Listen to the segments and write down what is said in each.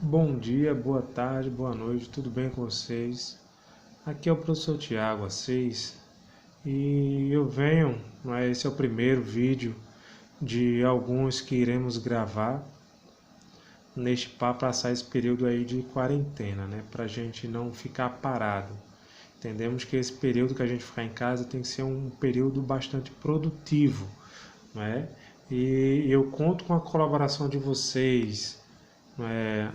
Bom dia, boa tarde, boa noite, tudo bem com vocês? Aqui é o professor Tiago Assis e eu venho, esse é o primeiro vídeo de alguns que iremos gravar para passar esse período aí de quarentena, para a gente não ficar parado. Entendemos que esse período que a gente ficar em casa tem que ser um período bastante produtivo, E eu conto com a colaboração de vocês,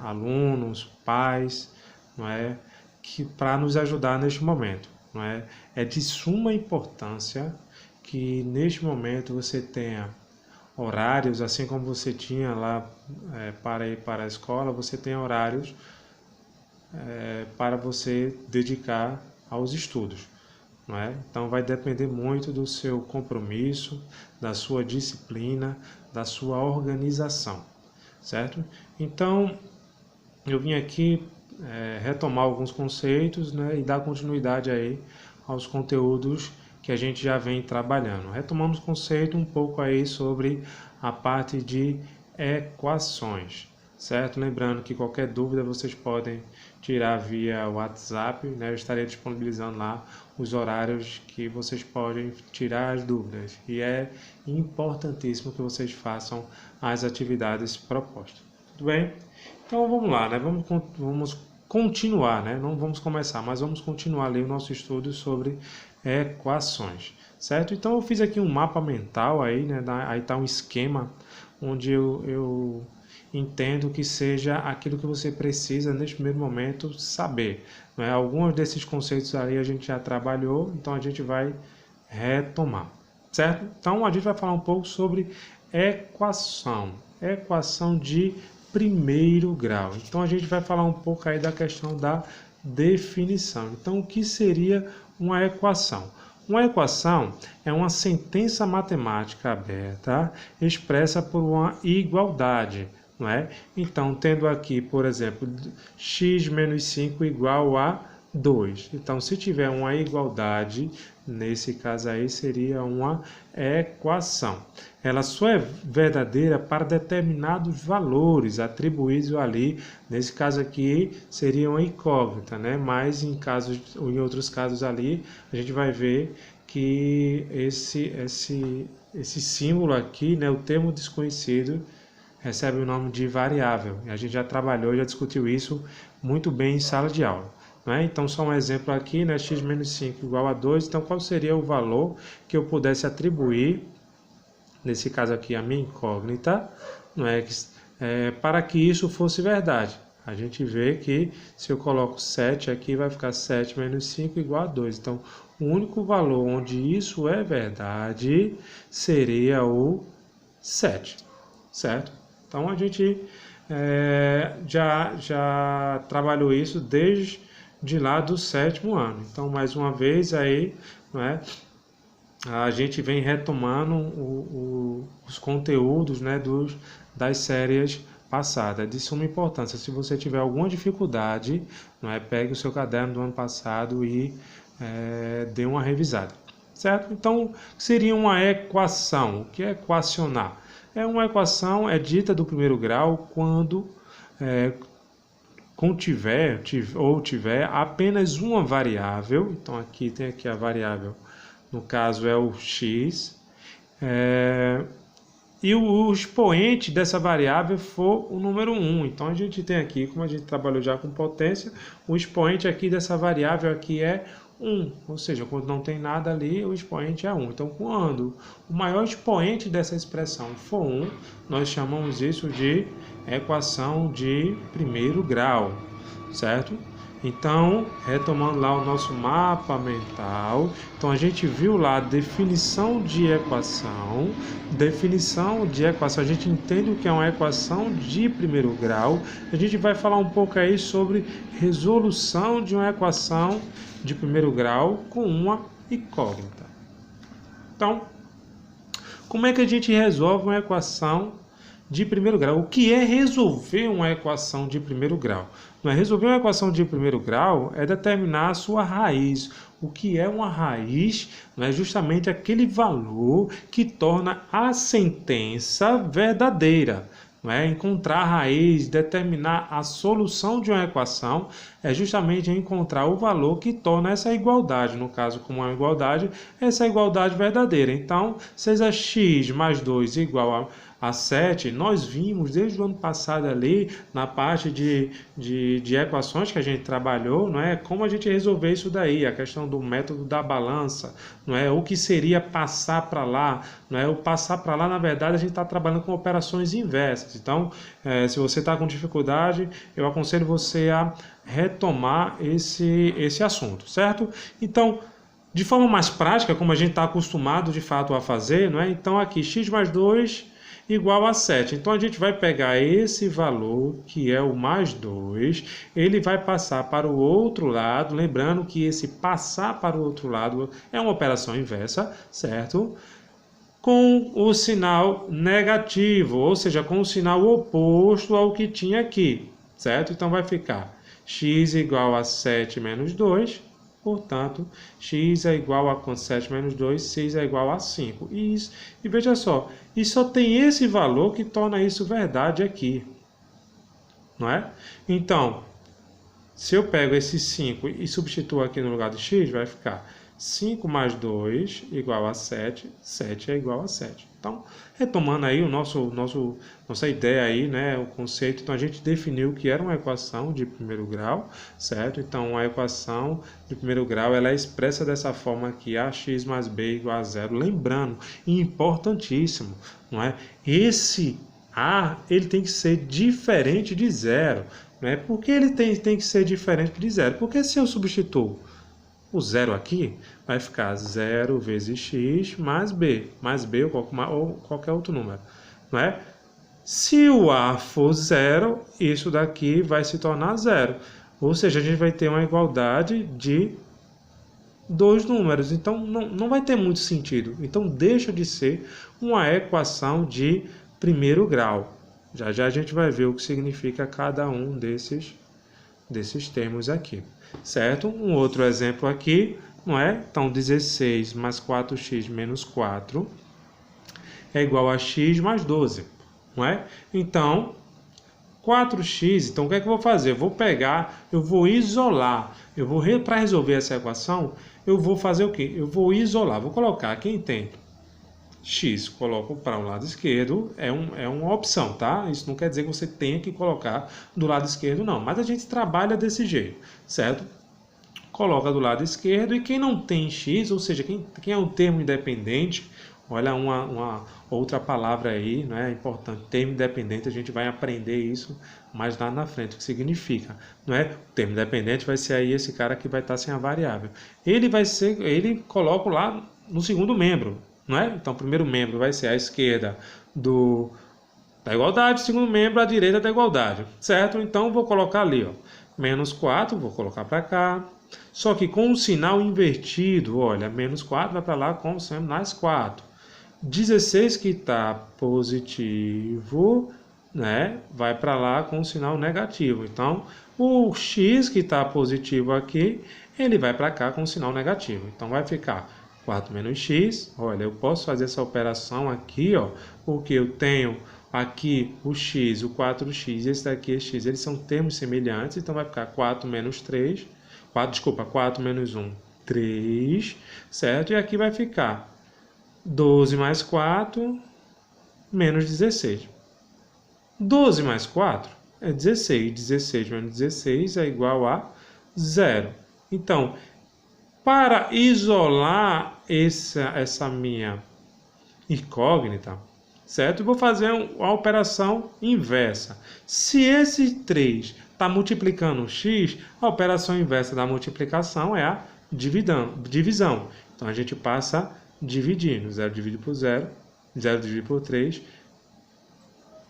alunos, pais, que para nos ajudar neste momento, É de suma importância que neste momento você tenha horários, assim como você tinha lá para ir para a escola, você tenha horários para você dedicar aos estudos. Então vai depender muito do seu compromisso, da sua disciplina, da sua organização, certo? Então eu vim aqui retomar alguns conceitos, e dar continuidade aí aos conteúdos que a gente já vem trabalhando. Retomamos o conceito um pouco aí sobre a parte de equações, certo? Lembrando que qualquer dúvida vocês podem tirar via WhatsApp, Eu estarei disponibilizando lá os horários que vocês podem tirar as dúvidas. E é importantíssimo que vocês façam as atividades propostas. Tudo bem? Então vamos lá, Vamos continuar, Não vamos começar, mas vamos continuar ali o nosso estudo sobre equações, certo? Então eu fiz aqui um mapa mental aí, Aí está um esquema onde eu entendo que seja aquilo que você precisa neste primeiro momento saber, Alguns desses conceitos ali a gente já trabalhou, então a gente vai retomar, certo? Então a gente vai falar um pouco sobre equação de primeiro grau. Então a gente vai falar um pouco aí da questão da definição. Então o que seria uma equação? Uma equação é uma sentença matemática aberta expressa por uma igualdade, Então, tendo aqui, por exemplo, x menos 5 igual a 2. Então, se tiver uma igualdade, nesse caso aí seria uma equação. Ela só é verdadeira para determinados valores atribuídos ali. Nesse caso aqui seria uma incógnita, Mas em outros casos ali, a gente vai ver que esse símbolo aqui, o termo desconhecido, recebe o nome de variável. A gente já trabalhou, já discutiu isso muito bem em sala de aula. Então, só um exemplo aqui, x menos 5 igual a 2. Então, qual seria o valor que eu pudesse atribuir, nesse caso aqui, a minha incógnita, para que isso fosse verdade? A gente vê que se eu coloco 7 aqui, vai ficar 7 menos 5 igual a 2. Então, o único valor onde isso é verdade seria o 7, certo? Então, a gente já trabalhou isso desde lá do 7º ano. Então, mais uma vez, aí, a gente vem retomando os conteúdos, das séries passadas. De suma importância. Se você tiver alguma dificuldade, pegue o seu caderno do ano passado e dê uma revisada, certo? Então, seria uma equação. O que é equacionar? Uma equação é dita do primeiro grau quando tiver apenas uma variável. Então aqui tem a variável, no caso é o x, e o expoente dessa variável for o número 1. Então a gente tem aqui, como a gente trabalhou já com potência, o expoente aqui dessa variável aqui é 1, ou seja, quando não tem nada ali, o expoente é 1. Então, quando o maior expoente dessa expressão for 1, nós chamamos isso de equação de primeiro grau, certo? Então, retomando lá o nosso mapa mental, então a gente viu lá a definição de equação. A gente entende o que é uma equação de primeiro grau. A gente vai falar um pouco aí sobre resolução de uma equação de primeiro grau com uma incógnita. Então, como é que a gente resolve uma equação de primeiro grau? O que é resolver uma equação de primeiro grau? Resolver uma equação de primeiro grau é determinar a sua raiz. O que é uma raiz? É justamente aquele valor que torna a sentença verdadeira. não é? Encontrar a raiz, determinar a solução de uma equação, é justamente encontrar o valor que torna essa igualdade, no caso, como uma igualdade, essa igualdade verdadeira. Então, seja x mais 2 igual a 7, nós vimos desde o ano passado ali, na parte de equações que a gente trabalhou, não é? Como a gente resolver isso daí, a questão do método da balança, não é? O que seria passar para lá, não é? O passar para lá, na verdade, a gente está trabalhando com operações inversas. Então, se você está com dificuldade, eu aconselho você a retomar esse assunto, certo? Então, de forma mais prática, como a gente está acostumado de fato a fazer, não é? Então, aqui, x mais 2 igual a 7. Então, a gente vai pegar esse valor, que é o mais 2, ele vai passar para o outro lado, lembrando que esse passar para o outro lado é uma operação inversa, certo? Com o sinal negativo, ou seja, com o sinal oposto ao que tinha aqui, certo? Então, vai ficar x igual a 7 menos 2, portanto, x é igual a 7 menos 2, 6 é igual a 5. E veja só, e só tem esse valor que torna isso verdade aqui, não é? Então, se eu pego esse 5 e substituo aqui no lugar de x, vai ficar 5 mais 2 igual a 7, 7 é igual a 7. Então, retomando aí nossa ideia aí, né, o conceito, então a gente definiu que era uma equação de primeiro grau, certo? Então, a equação de primeiro grau, ela é expressa dessa forma aqui, ax mais b igual a 0. Lembrando, importantíssimo, não é? Esse a, ele tem que ser diferente de 0, né? Por que ele tem que ser diferente de 0? Porque se eu substituo o 0 aqui, vai ficar 0 vezes x mais b ou qualquer outro número, não é? Se o a for 0, isso daqui vai se tornar 0. Ou seja, a gente vai ter uma igualdade de dois números. Então, não vai ter muito sentido. Então, deixa de ser uma equação de primeiro grau. Já já a gente vai ver o que significa cada um desses termos aqui, certo? Um outro exemplo aqui, não é? Então, 16 mais 4x menos 4 é igual a x mais 12, não é? Então, 4x, então o que é que eu vou fazer? Eu vou pegar, eu vou isolar, para resolver essa equação, eu vou fazer o quê? Eu vou isolar, vou colocar, quem tem x, coloco para o lado esquerdo, é uma opção, tá? Isso não quer dizer que você tenha que colocar do lado esquerdo, não. Mas a gente trabalha desse jeito, certo? Coloca do lado esquerdo e quem não tem x, ou seja, quem é um termo independente, olha uma outra palavra aí, não é importante, termo independente, a gente vai aprender isso mais lá na frente, o que significa, não é? O termo independente vai ser aí esse cara que vai estar sem a variável. Ele coloca lá no segundo membro, não é? Então, o primeiro membro vai ser à esquerda da igualdade, o segundo membro à direita da igualdade, certo? Então, vou colocar ali, ó, menos 4, vou colocar para cá, só que com o sinal invertido, olha, menos 4 vai para lá como sendo mais 4. 16 que está positivo, né, vai para lá com o sinal negativo. Então, o x que está positivo aqui, ele vai para cá com o sinal negativo. Então, vai ficar 4 menos x, olha, eu posso fazer essa operação aqui, ó, porque eu tenho aqui o x, o 4x, esse daqui é x, eles são termos semelhantes, então vai ficar 4 menos 3, 4 menos 1, 3, certo? E aqui vai ficar 12 mais 4, menos 16. 12 mais 4 é 16, 16 menos 16 é igual a 0. Então, para isolar essa minha incógnita, certo? Eu vou fazer uma operação inversa. Se esse 3 está multiplicando x, a operação inversa da multiplicação é a divisão. Então, a gente passa dividindo. 0 dividido por 0, 0 dividido por 3.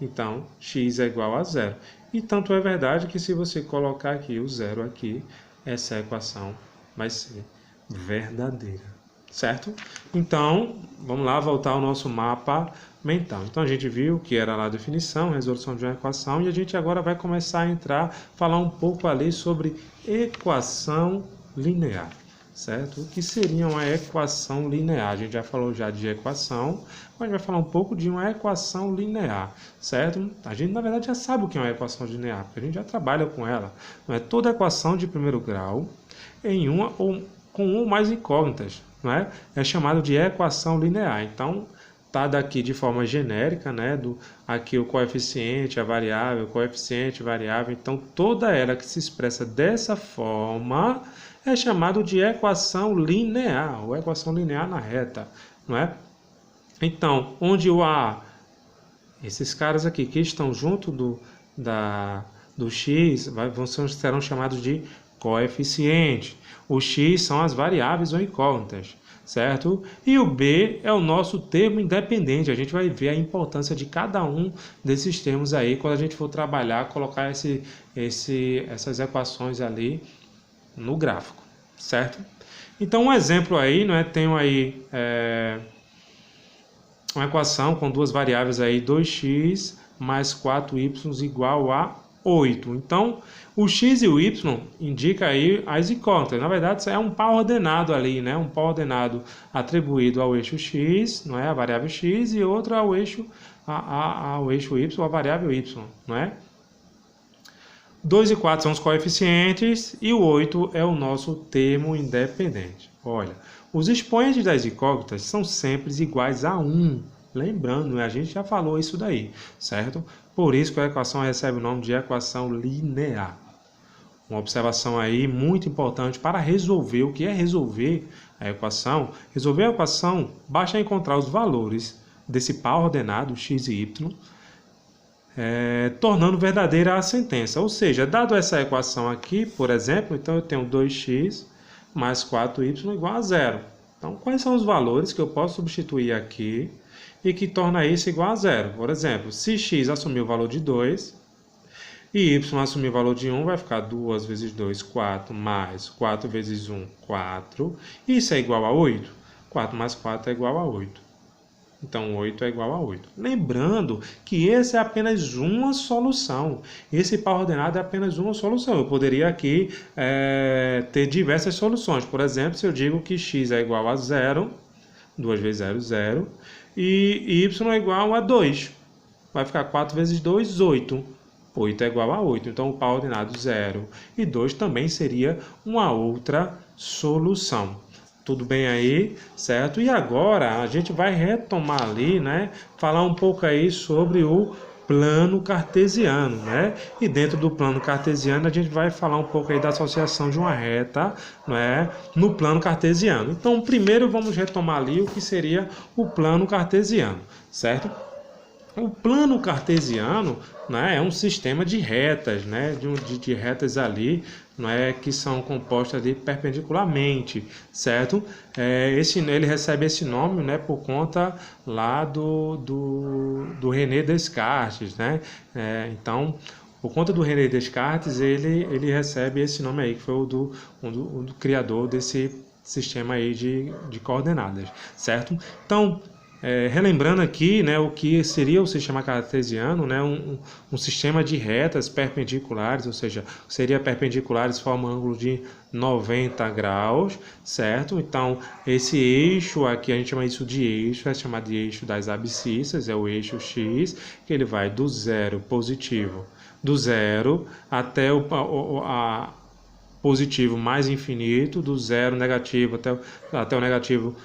Então, x é igual a 0. E tanto é verdade que se você colocar aqui o 0 aqui, essa equação vai ser verdadeira, certo? Então, vamos lá voltar ao nosso mapa mental. Então, a gente viu que era lá a definição, resolução de uma equação, e a gente agora vai começar a falar um pouco ali sobre equação linear, certo? O que seria uma equação linear? A gente já falou já de equação, mas a gente vai falar um pouco de uma equação linear, certo? A gente, na verdade, já sabe o que é uma equação linear, porque a gente já trabalha com ela. Não é toda equação de primeiro grau em uma ou com uma ou mais incógnitas, não é? É chamado de equação linear. Então, tá daqui de forma genérica, né? Aqui o coeficiente, a variável, coeficiente, variável. Então, toda ela que se expressa dessa forma é chamado de equação linear, ou equação linear na reta, não é? Então, onde o A, esses caras aqui que estão junto do x, serão chamados de coeficiente. O x são as variáveis ou incógnitas, certo? E o B é o nosso termo independente. A gente vai ver a importância de cada um desses termos aí quando a gente for trabalhar, colocar essas equações ali no gráfico, certo? Então, um exemplo aí, não é? Tenho aí uma equação com duas variáveis aí, 2x mais 4y igual a 8. Então, o x e o y indica aí as incógnitas. Na verdade, isso é um par ordenado ali, né? Um par ordenado atribuído ao eixo x, não é? A variável x, e outro ao eixo y, a variável y, não é? 2 e 4 são os coeficientes e o 8 é o nosso termo independente. Olha, os expoentes das incógnitas são sempre iguais a 1. Lembrando, a gente já falou isso daí, certo? Por isso que a equação recebe o nome de equação linear. Uma observação aí muito importante para resolver. O que é resolver a equação? Resolver a equação, basta encontrar os valores desse par ordenado, x e y, tornando verdadeira a sentença. Ou seja, dado essa equação aqui, por exemplo, então eu tenho 2x mais 4y igual a 0. Então, quais são os valores que eu posso substituir aqui e que torna isso igual a 0? Por exemplo, se x assumir o valor de 2 e y assumir o valor de 1, vai ficar 2 vezes 2, 4, mais 4 vezes 1, 4. Isso é igual a 8? 4 mais 4 é igual a 8. Então, 8 é igual a 8. Lembrando que esse é apenas uma solução. Esse par ordenado é apenas uma solução. Eu poderia aqui ter diversas soluções. Por exemplo, se eu digo que x é igual a 0, 2 vezes 0, 0, e y é igual a 2. Vai ficar 4 vezes 2, 8. 8 é igual a 8. Então, o par ordenado 0 e 2 também seria uma outra solução. Tudo bem aí, certo? E agora a gente vai retomar ali, né? Falar um pouco aí sobre o plano cartesiano, né? E dentro do plano cartesiano a gente vai falar um pouco aí da associação de uma reta, né? No plano cartesiano. Então, primeiro vamos retomar ali o que seria o plano cartesiano, certo? O plano cartesiano, né, é um sistema de retas, né, de retas ali, né, que são compostas ali perpendicularmente, certo? Ele recebe esse nome, né, por conta lá do René Descartes, né? Então, por conta do René Descartes, ele recebe esse nome aí, que foi o do criador desse sistema aí de coordenadas, certo? Então, relembrando aqui, né, o que seria o sistema cartesiano, né, um sistema de retas perpendiculares, ou seja, seria perpendiculares forma um ângulo de 90 graus, certo? Então, esse eixo aqui, a gente chama isso de eixo, é chamado de eixo das abscissas, é o eixo X, que ele vai do zero positivo, do zero até a positivo mais infinito, do zero negativo até o negativo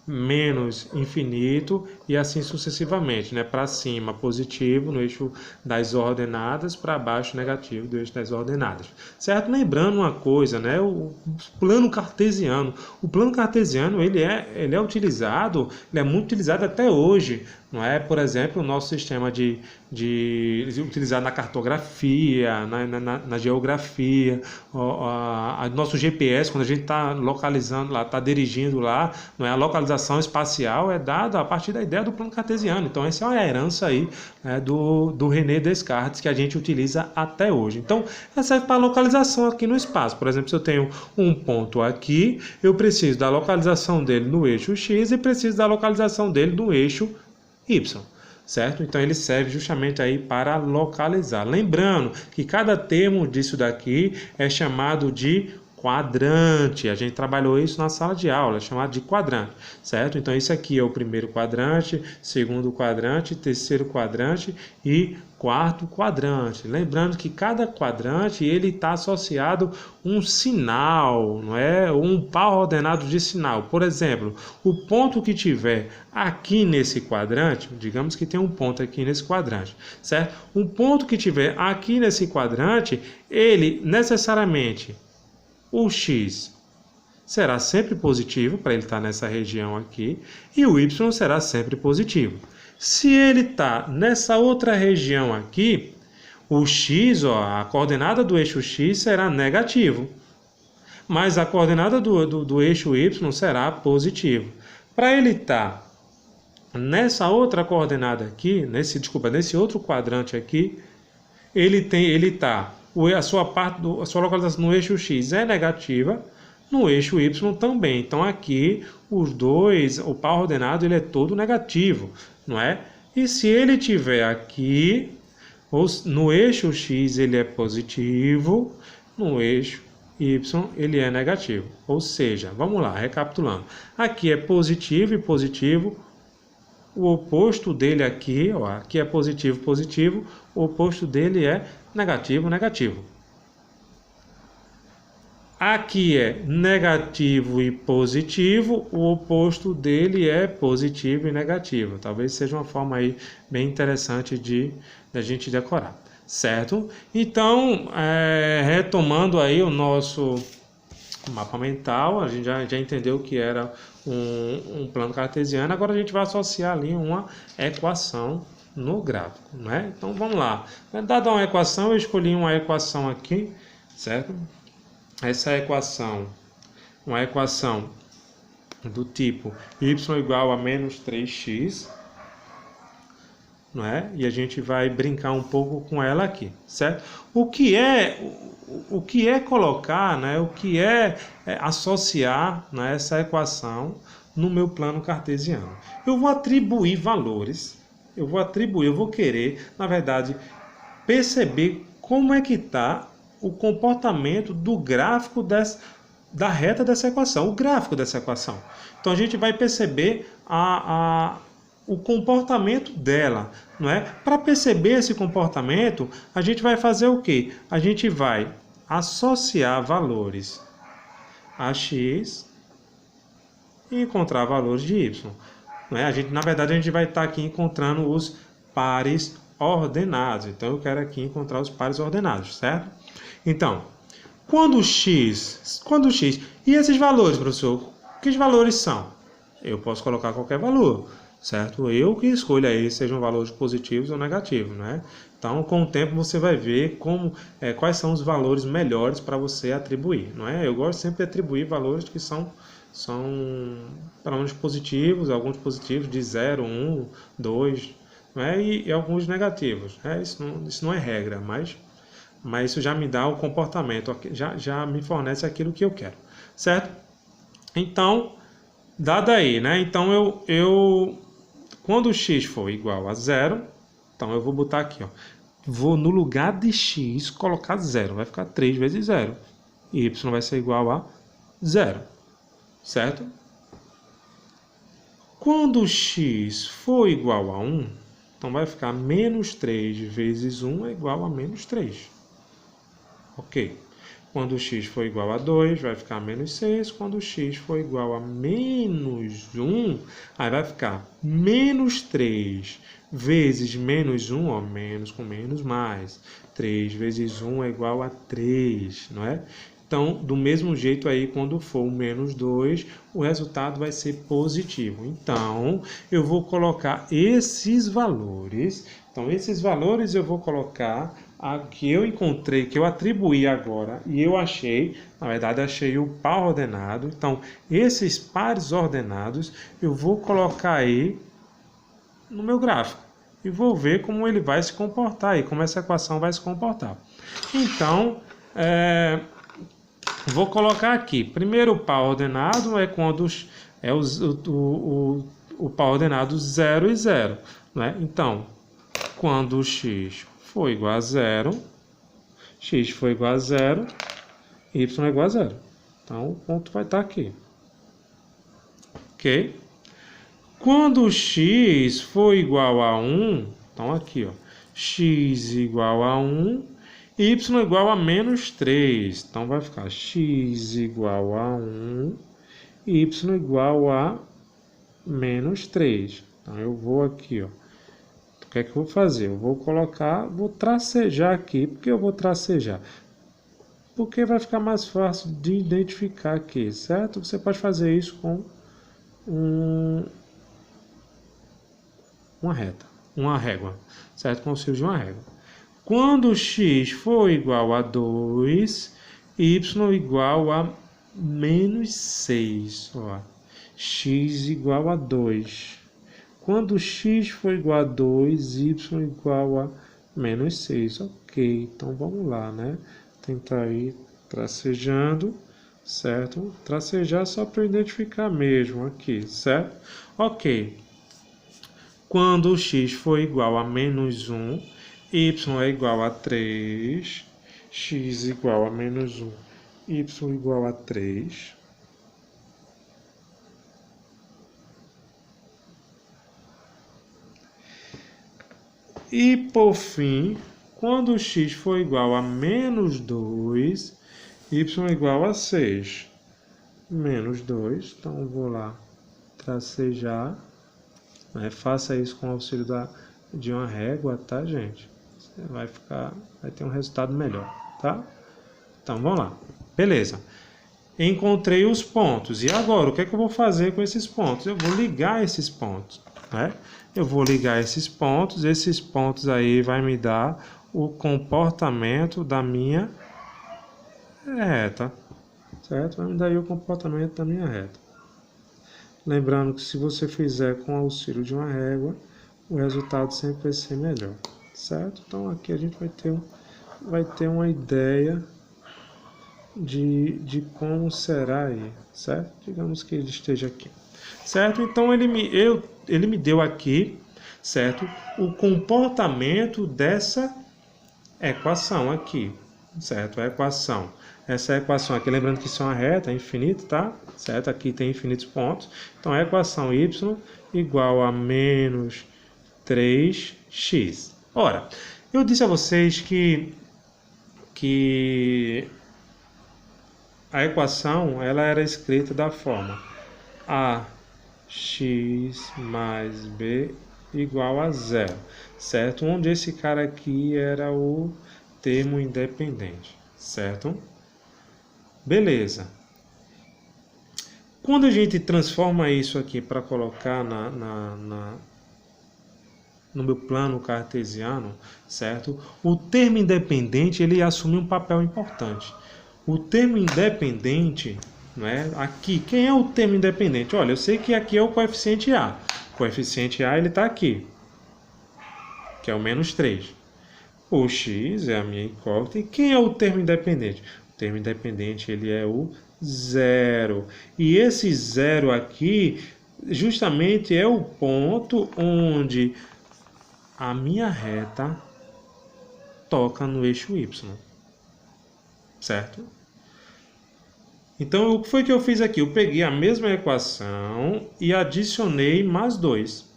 menos infinito e assim sucessivamente, né? Para cima positivo no eixo das ordenadas, para baixo negativo do eixo das ordenadas, certo? Lembrando uma coisa, né? O plano cartesiano ele é utilizado, ele é muito utilizado até hoje, não é? Por exemplo, o nosso sistema utilizado na cartografia, na geografia, nosso GPS, quando a gente está localizando lá, está dirigindo lá, não é? A localização espacial é dada a partir da ideia do plano cartesiano. Então, essa é uma herança aí, né, do René Descartes, que a gente utiliza até hoje. Então, ela serve para localização aqui no espaço. Por exemplo, se eu tenho um ponto aqui, eu preciso da localização dele no eixo X e preciso da localização dele no eixo Y, certo? Então ele serve justamente aí para localizar. Lembrando que cada termo disso daqui é chamado de quadrante. A gente trabalhou isso na sala de aula, é chamado de quadrante, certo? Então, isso aqui é o primeiro quadrante, segundo quadrante, terceiro quadrante e quarto quadrante. Lembrando que cada quadrante ele está associado a um sinal, não é? Um par ordenado de sinal. Por exemplo, o ponto que tiver aqui nesse quadrante, digamos que tem um ponto aqui nesse quadrante, certo? Um ponto que tiver aqui nesse quadrante, ele necessariamente, o x será sempre positivo, para ele estar nessa região aqui, e o y será sempre positivo. Se ele está nessa outra região aqui, o x, ó, a coordenada do eixo x será negativo, mas a coordenada do eixo y será positivo. Para ele estar nessa outra coordenada aqui, nesse outro quadrante aqui, a sua localização no eixo x é negativa, no eixo y também. Então aqui o par ordenado ele é todo negativo, não é? E se ele tiver aqui, no eixo x ele é positivo, no eixo y ele é negativo. Ou seja, vamos lá, recapitulando. Aqui é positivo e positivo. O oposto dele aqui, ó, aqui é positivo, positivo. O oposto dele é negativo, negativo. Aqui é negativo e positivo, o oposto dele é positivo e negativo. Talvez seja uma forma aí bem interessante da gente decorar, certo? Então, retomando aí o nosso mapa mental, a gente já entendeu que era um plano cartesiano, agora a gente vai associar ali uma equação no gráfico, né? Então, vamos lá. Dada uma equação, eu escolhi uma equação aqui, certo? Essa equação, uma equação do tipo y igual a menos 3x, não é? E a gente vai brincar um pouco com ela aqui, certo? O que é colocar, né? O que é associar, né, essa equação no meu plano cartesiano? Eu vou atribuir valores, eu vou querer, na verdade, perceber como é que está o comportamento do gráfico da reta dessa equação, o gráfico dessa equação. Então a gente vai perceber o comportamento dela, não é? Para perceber esse comportamento, a gente vai fazer o quê? A gente vai associar valores a x e encontrar valores de y. Não é? Na verdade, a gente vai estar aqui encontrando os pares ordenados. Então eu quero aqui encontrar os pares ordenados, certo? Então, quando x... E esses valores, professor? Que valores são? Eu posso colocar qualquer valor, certo? Eu que escolho aí, sejam valores positivos ou negativos, né? Então, com o tempo, você vai ver quais são os valores melhores para você atribuir, não é? Eu gosto sempre de atribuir valores que são pelo menos positivos, alguns positivos de 0, 1, 2, não é? E alguns negativos. Isso não é regra, mas isso já me dá o comportamento, já me fornece aquilo que eu quero, certo? Então, dado aí, né? Então, quando x for igual a 0, então eu vou botar aqui, ó, vou no lugar de x colocar 0, vai ficar 3 vezes 0, e y vai ser igual a 0, certo? Quando x for igual a 1, então vai ficar menos 3 vezes 1 é igual a menos 3. Ok. Quando x for igual a 2, vai ficar menos 6. Quando x for igual a menos 1, aí vai ficar menos 3 vezes menos 1, ó, menos com menos mais. 3 vezes 1 é igual a 3, não é? Então, do mesmo jeito aí, quando for o menos 2, o resultado vai ser positivo. Então, eu vou colocar esses valores. Então, esses valores eu vou colocar que eu encontrei, que eu atribuí agora, e eu achei, na verdade, achei o par ordenado. Então, esses pares ordenados, eu vou colocar aí no meu gráfico. E vou ver como ele vai se comportar aí, como essa equação vai se comportar. Então, vou colocar aqui. Primeiro, o par ordenado é quando o par ordenado 0 e 0. Né? Então, quando x for igual a 0, y é igual a 0, Então, o ponto vai estar aqui. Ok? Quando x for igual a 1, então aqui, ó, x igual a 1, y igual a menos 3. Então, vai ficar x igual a 1, y igual a menos 3. Então, eu vou aqui, ó. O que é que eu vou fazer? Eu vou colocar, vou tracejar aqui. Por que eu vou tracejar? Porque vai ficar mais fácil de identificar aqui, certo? Você pode fazer isso com uma reta, uma régua, certo? Com o auxílio de uma régua. Quando x for igual a 2, y igual a menos 6. Ó. X igual a 2. Quando x for igual a 2, y igual a menos 6. Ok, então vamos lá, né? Tentar ir tracejando, certo? Tracejar só para identificar mesmo aqui, certo? Ok. Quando x for igual a menos 1, y é igual a 3, x igual a menos 1, y igual a 3. E, por fim, quando x for igual a menos 2, y igual a 6. Menos 2, então eu vou lá tracejar. Faça isso com o auxílio de uma régua, tá, gente? Você vai ter um resultado melhor, tá? Então, vamos lá. Beleza. Encontrei os pontos. E agora, o que é que eu vou fazer com esses pontos? Eu vou ligar esses pontos, né? Eu vou ligar esses pontos aí vai me dar o comportamento da minha reta, certo? Vai me dar aí o comportamento da minha reta. Lembrando que se você fizer com o auxílio de uma régua, o resultado sempre vai ser melhor, certo? Então aqui a gente vai ter uma ideia de como será aí, certo? Digamos que ele esteja aqui, certo? Então ele me deu aqui, certo? O comportamento dessa equação aqui, certo? A equação. Essa equação aqui, lembrando que isso é uma reta, é infinito, tá? Certo? Aqui tem infinitos pontos. Então, a equação y igual a menos 3x. Ora, eu disse a vocês que a equação ela era escrita da forma ax mais b igual a zero, certo? Onde esse cara aqui era o termo independente, certo? Beleza. Quando a gente transforma isso aqui para colocar no meu plano cartesiano, certo? O termo independente ele assume um papel importante. O termo independente, né? Aqui, quem é o termo independente? Olha, eu sei que aqui é o coeficiente A. O coeficiente A ele está aqui, que é o menos 3. O x é a minha incógnita. E quem é o termo independente? O termo independente ele é o zero. E esse zero aqui, justamente é o ponto onde a minha reta toca no eixo y. Certo? Então, o que foi que eu fiz aqui? Eu peguei a mesma equação e adicionei mais 2.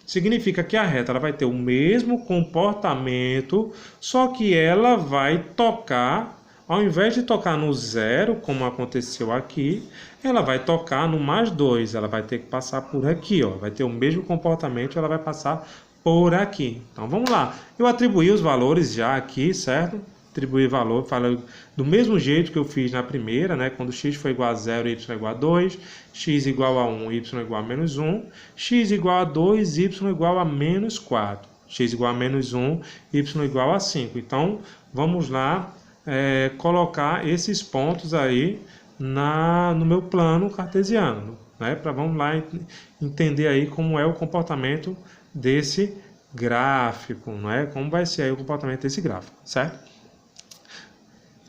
Significa que a reta ela vai ter o mesmo comportamento, só que ela vai tocar, ao invés de tocar no zero, como aconteceu aqui, ela vai tocar no mais 2. Ela vai ter que passar por aqui, ó. Vai ter o mesmo comportamento, ela vai passar por aqui. Então, vamos lá. Eu atribuí os valores já aqui, certo? Atribuir valor, falei do mesmo jeito que eu fiz na primeira, né? Quando x foi igual a 0, y igual a 2, x igual a 1, y igual a menos 1, x igual a 2, y igual a menos 4, x igual a menos 1, y igual a 5. Então, vamos lá colocar esses pontos aí no meu plano cartesiano, né? Vamos lá entender aí como é o comportamento desse gráfico, não é? Como vai ser aí o comportamento desse gráfico, certo?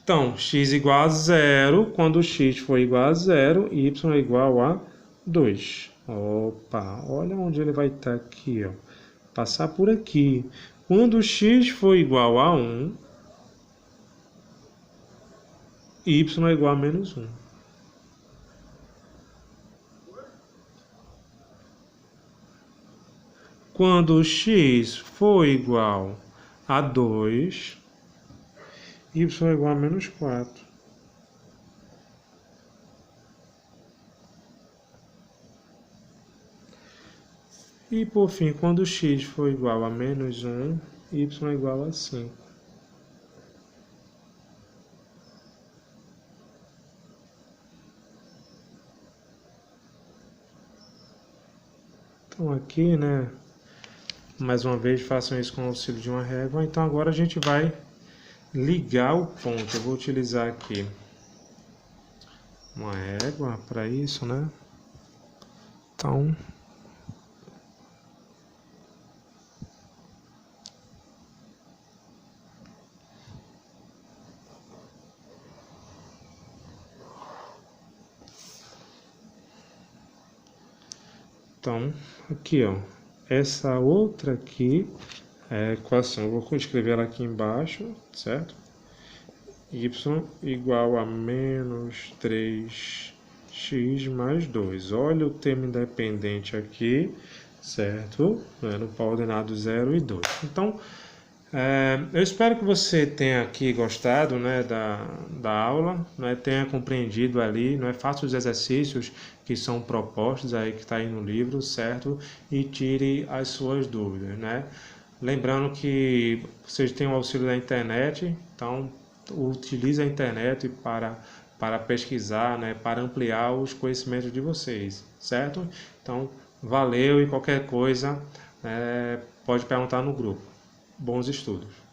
Então, x igual a 0, quando x for igual a 0, y é igual a 2. Opa, olha onde ele vai estar aqui, ó. Passar por aqui. Quando x for igual a 1, y é igual a menos 1. Quando x for igual a 2, y é igual a menos 4. E por fim, quando x for igual a menos 1, y é igual a 5. Então aqui, né, mais uma vez façam isso com o auxílio de uma régua. Então agora a gente vai ligar o ponto. Eu vou utilizar aqui uma régua para isso, né? Então, aqui, ó, essa outra aqui é a equação. Eu vou escrever ela aqui embaixo, certo? Y igual a menos 3x mais 2. Olha o termo independente aqui, certo? No coordenado 0 e 2. Então, eu espero que você tenha aqui gostado, né, da aula, né, tenha compreendido ali, não é fácil os exercícios que são propostos aí, que está aí no livro, certo? E tire as suas dúvidas, né? Lembrando que vocês têm o auxílio da internet, então utilize a internet para pesquisar, né, para ampliar os conhecimentos de vocês, certo? Então, valeu, e qualquer coisa pode perguntar no grupo. Bons estudos!